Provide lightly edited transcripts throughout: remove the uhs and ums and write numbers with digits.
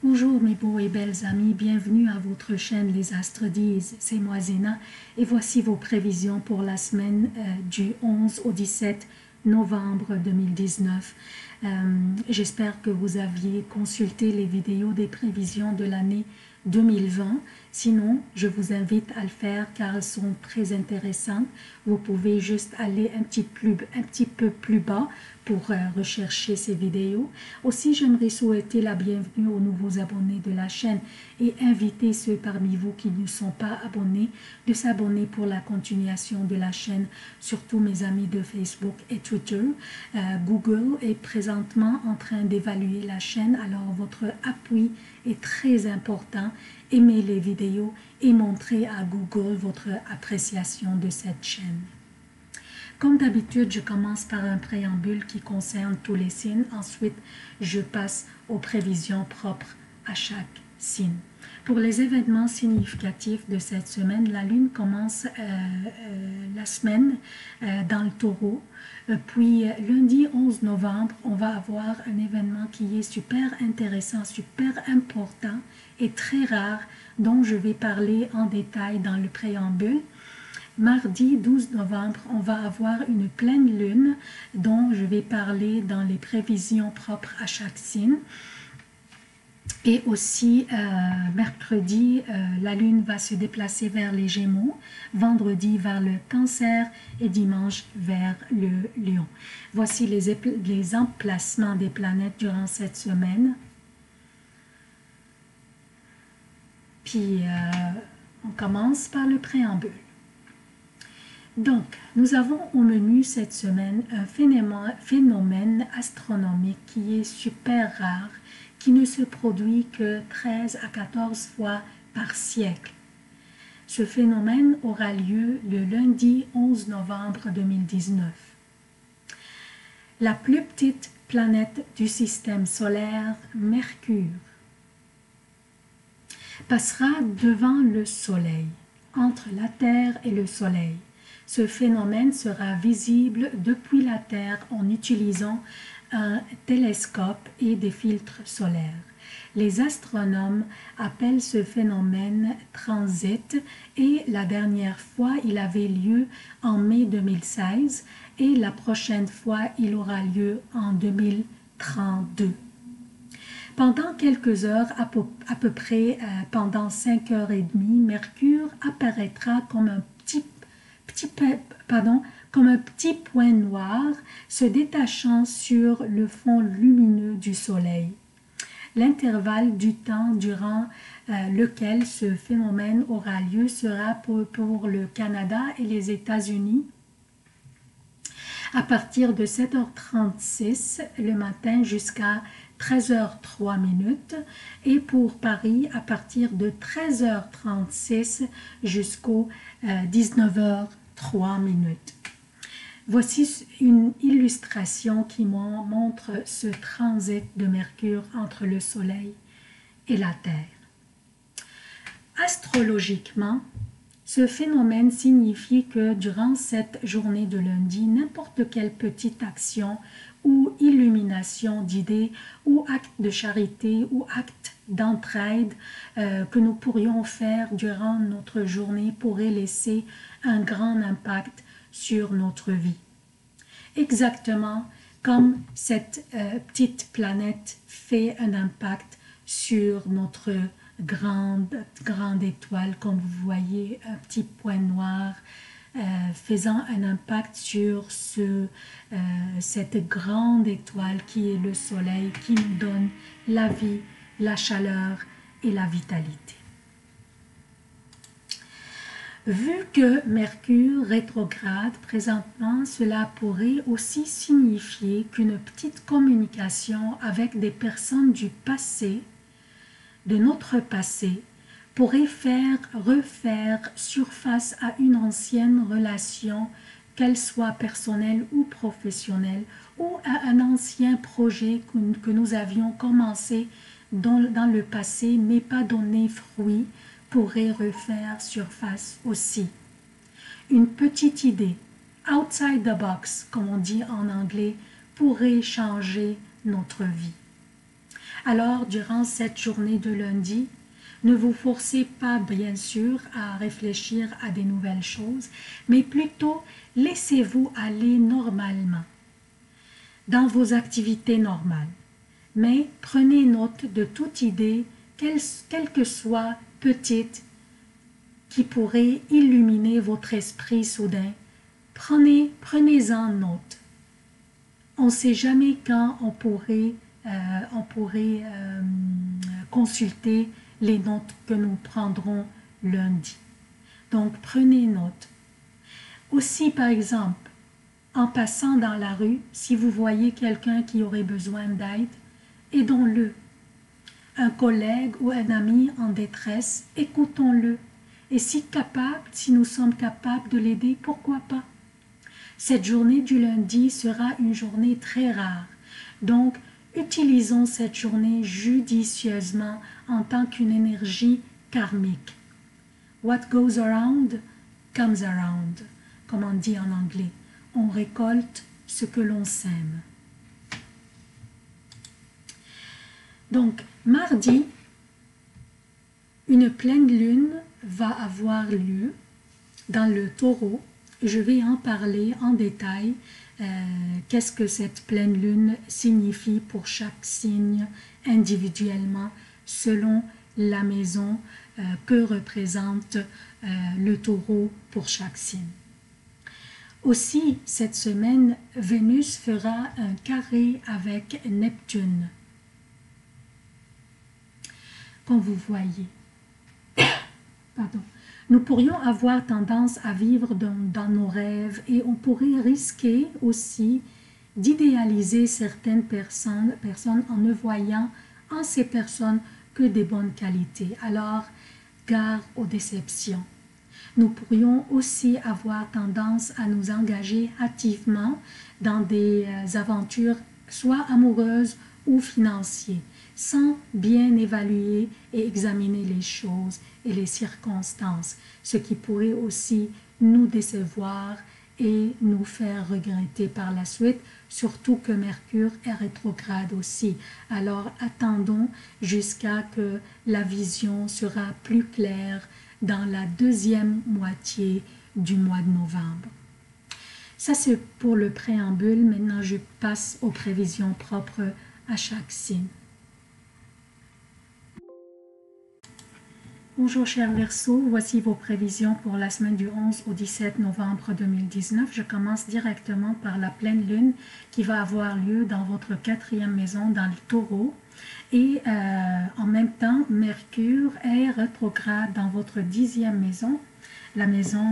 Bonjour mes beaux et belles amis, bienvenue à votre chaîne Les Astres disent, c'est moi Zéna et voici vos prévisions pour la semaine du 11 au 17 novembre 2019. J'espère que vous aviez consulté les vidéos des prévisions de l'année 2020. Sinon, je vous invite à le faire car elles sont très intéressantes. Vous pouvez juste aller un petit peu plus bas pour rechercher ces vidéos. Aussi, j'aimerais souhaiter la bienvenue aux nouveaux abonnés de la chaîne et inviter ceux parmi vous qui ne sont pas abonnés de s'abonner pour la continuation de la chaîne, surtout mes amis de Facebook et Twitter. Google est présentement en train d'évaluer la chaîne, alors votre appui est très important. Aimez les vidéos et montrez à Google votre appréciation de cette chaîne. Comme d'habitude, je commence par un préambule qui concerne tous les signes. Ensuite, je passe aux prévisions propres à chaque signe. Pour les événements significatifs de cette semaine, la Lune commence la semaine dans le Taureau. Puis lundi 11 novembre, on va avoir un événement qui est super intéressant, super important et très rare, dont je vais parler en détail dans le préambule. Mardi 12 novembre, on va avoir une pleine lune dont je vais parler dans les prévisions propres à chaque signe. Et aussi, mercredi, la lune va se déplacer vers les Gémeaux, vendredi vers le Cancer et dimanche vers le Lion. Voici les emplacements des planètes durant cette semaine. Puis, on commence par le préambule. Donc, nous avons au menu cette semaine un phénomène astronomique qui est super rare, qui ne se produit que 13 à 14 fois par siècle. Ce phénomène aura lieu le lundi 11 novembre 2019. La plus petite planète du système solaire, Mercure, passera devant le Soleil, entre la Terre et le Soleil. Ce phénomène sera visible depuis la Terre en utilisant un télescope et des filtres solaires. Les astronomes appellent ce phénomène transit et la dernière fois il avait lieu en mai 2016 et la prochaine fois il aura lieu en 2032. Pendant quelques heures, à peu près pendant 5 heures et demie, Mercure apparaîtra comme un petit point noir se détachant sur le fond lumineux du Soleil. L'intervalle du temps durant lequel ce phénomène aura lieu sera pour le Canada et les États-Unis à partir de 7h36 le matin jusqu'à 13h03 et pour Paris à partir de 13h36 jusqu'aux 19h03. Voici une illustration qui montre ce transit de Mercure entre le Soleil et la Terre. Astrologiquement, ce phénomène signifie que durant cette journée de lundi, n'importe quelle petite action ou illumination d'idées ou acte de charité ou acte d'entraide que nous pourrions faire durant notre journée pourrait laisser un grand impact sur notre vie. Exactement comme cette petite planète fait un impact sur notre grande étoile, comme vous voyez, un petit point noir faisant un impact sur cette grande étoile qui est le Soleil, qui nous donne la vie, la chaleur et la vitalité. Vu que Mercure rétrograde présentement, cela pourrait aussi signifier qu'une petite communication avec des personnes du passé, de notre passé, pourrait refaire surface à une ancienne relation, qu'elle soit personnelle ou professionnelle, ou à un ancien projet que nous avions commencé dans le passé, mais pas donné fruit, pourrait refaire surface aussi. Une petite idée, outside the box, comme on dit en anglais, pourrait changer notre vie. Alors, durant cette journée de lundi, ne vous forcez pas, bien sûr, à réfléchir à des nouvelles choses, mais plutôt laissez-vous aller normalement, dans vos activités normales. Mais prenez note de toute idée, quelle que soit petite, qui pourrait illuminer votre esprit soudain. Prenez-en note. On ne sait jamais quand on pourrait consulter les notes que nous prendrons lundi. Donc, prenez note. Aussi, par exemple, en passant dans la rue, si vous voyez quelqu'un qui aurait besoin d'aide, aidons-le. Un collègue ou un ami en détresse, écoutons-le. Et si nous sommes capables de l'aider, pourquoi pas? Cette journée du lundi sera une journée très rare. Donc, utilisons cette journée judicieusement en tant qu'une énergie karmique. What goes around comes around, comme on dit en anglais. On récolte ce que l'on sème. Donc, mardi, une pleine lune va avoir lieu dans le taureau. Je vais en parler en détail. Qu'est-ce que cette pleine lune signifie pour chaque signe individuellement selon la maison que représente le taureau pour chaque signe. Aussi, cette semaine, Vénus fera un carré avec Neptune. Comme vous voyez. Pardon. Nous pourrions avoir tendance à vivre dans nos rêves et on pourrait risquer aussi d'idéaliser certaines personnes en ne voyant en ces personnes que des bonnes qualités. Alors, gare aux déceptions. Nous pourrions aussi avoir tendance à nous engager activement dans des aventures soit amoureuses ou financières, sans bien évaluer et examiner les choses et les circonstances, ce qui pourrait aussi nous décevoir et nous faire regretter par la suite, surtout que Mercure est rétrograde aussi. Alors attendons jusqu'à que la vision sera plus claire dans la deuxième moitié du mois de novembre. Ça c'est pour le préambule. Maintenant je passe aux prévisions propres à chaque signe. Bonjour chers Verseaux, voici vos prévisions pour la semaine du 11 au 17 novembre 2019. Je commence directement par la pleine lune qui va avoir lieu dans votre 4e maison dans le taureau. Et en même temps, Mercure est rétrograde dans votre 10e maison, la maison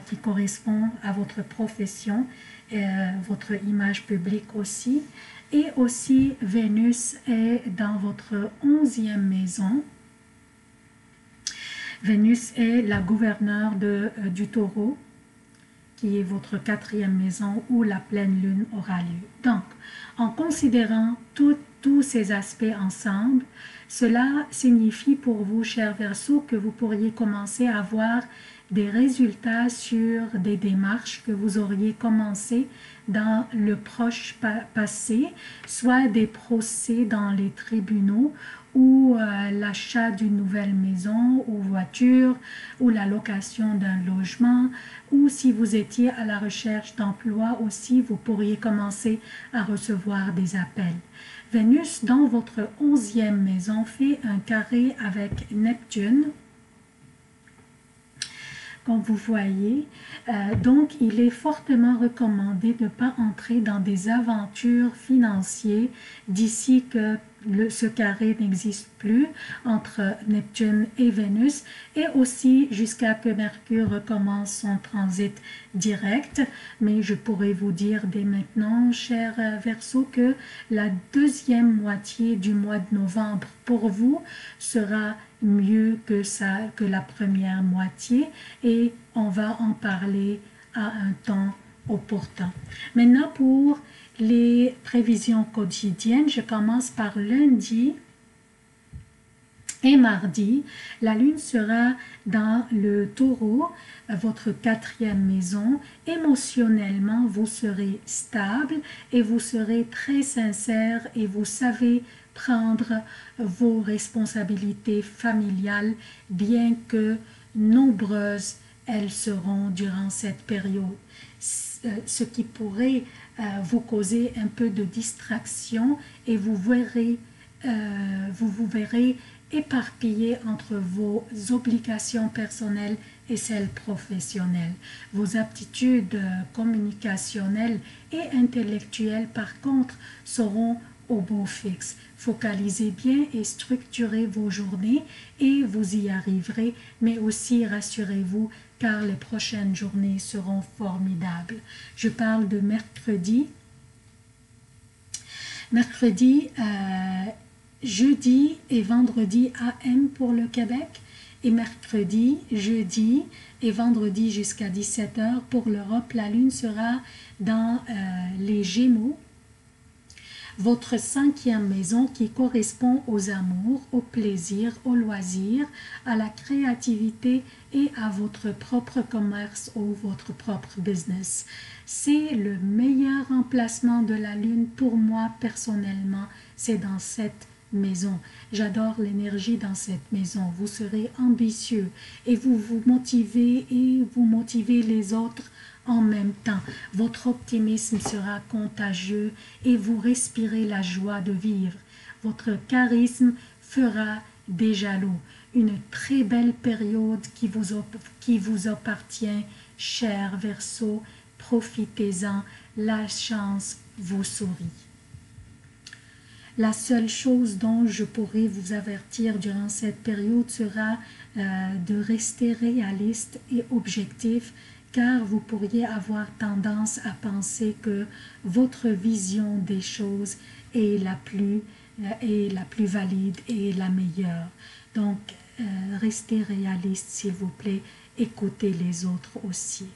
qui correspond à votre profession, votre image publique aussi. Et aussi, Vénus est dans votre 11e maison. Vénus est la gouverneure du taureau, qui est votre 4e maison où la pleine lune aura lieu. Donc, en considérant tous ces aspects ensemble, cela signifie pour vous, chers Verseaux, que vous pourriez commencer à avoir des résultats sur des démarches que vous auriez commencé dans le proche passé, soit des procès dans les tribunaux ou l'achat d'une nouvelle maison ou voiture ou la location d'un logement, ou si vous étiez à la recherche d'emploi aussi, vous pourriez commencer à recevoir des appels. Vénus dans votre 11e maison fait un carré avec Neptune, comme vous voyez. Donc, il est fortement recommandé de ne pas entrer dans des aventures financières d'ici que ce carré n'existe plus entre Neptune et Vénus, et aussi jusqu'à que Mercure recommence son transit direct. Mais je pourrais vous dire dès maintenant, chers Verseaux, que la deuxième moitié du mois de novembre pour vous sera mieux que la première moitié, et on va en parler à un temps opportun. Maintenant, pour les prévisions quotidiennes, je commence par lundi et mardi. La lune sera dans le taureau, votre 4e maison. Émotionnellement, vous serez stable et vous serez très sincère et vous savez prendre vos responsabilités familiales, bien que nombreuses elles seront durant cette période. Ce qui pourrait vous causer un peu de distraction et vous vous verrez éparpillé entre vos obligations personnelles et celles professionnelles. Vos aptitudes communicationnelles et intellectuelles, par contre, seront au beau fixe. Focalisez bien et structurez vos journées et vous y arriverez, mais aussi rassurez-vous car les prochaines journées seront formidables. Je parle de mercredi. Mercredi, jeudi et vendredi AM pour le Québec et mercredi, jeudi et vendredi jusqu'à 17 h pour l'Europe. La lune sera dans les Gémeaux, votre 5e maison qui correspond aux amours, au plaisir, au loisir, à la créativité et à votre propre commerce ou votre propre business. C'est le meilleur emplacement de la lune pour moi personnellement, c'est dans cette maison. J'adore l'énergie dans cette maison. Vous serez ambitieux et vous vous motivez et vous motivez les autres en même temps. Votre optimisme sera contagieux et vous respirez la joie de vivre. Votre charisme fera des jaloux. Une très belle période qui vous appartient, cher Verseau. Profitez-en, la chance vous sourit. La seule chose dont je pourrais vous avertir durant cette période sera de rester réaliste et objectif, car vous pourriez avoir tendance à penser que votre vision des choses est la plus valide et la meilleure. Donc, restez réaliste, s'il vous plaît, écoutez les autres aussi.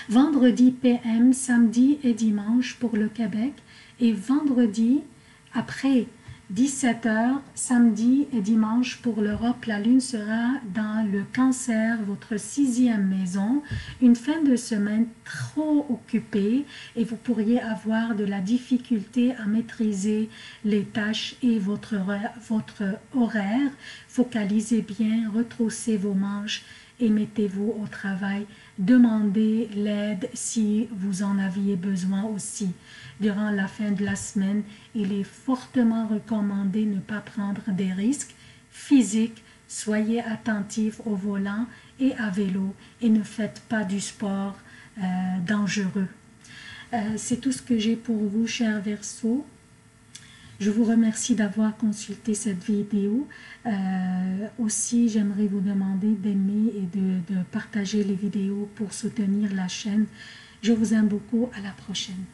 Vendredi PM, samedi et dimanche pour le Québec et vendredi après 17 h, samedi et dimanche pour l'Europe, la lune sera dans le Cancer, votre 6e maison. Une fin de semaine trop occupée et vous pourriez avoir de la difficulté à maîtriser les tâches et votre horaire. Focalisez bien, retroussez vos manches et mettez-vous au travail. Demandez l'aide si vous en aviez besoin aussi. Durant la fin de la semaine, il est fortement recommandé de ne pas prendre des risques physiques. Soyez attentifs au volant et à vélo et ne faites pas du sport dangereux. C'est tout ce que j'ai pour vous, chers Verseaux. Je vous remercie d'avoir consulté cette vidéo. Aussi, j'aimerais vous demander d'aimer et de partager les vidéos pour soutenir la chaîne. Je vous aime beaucoup. À la prochaine.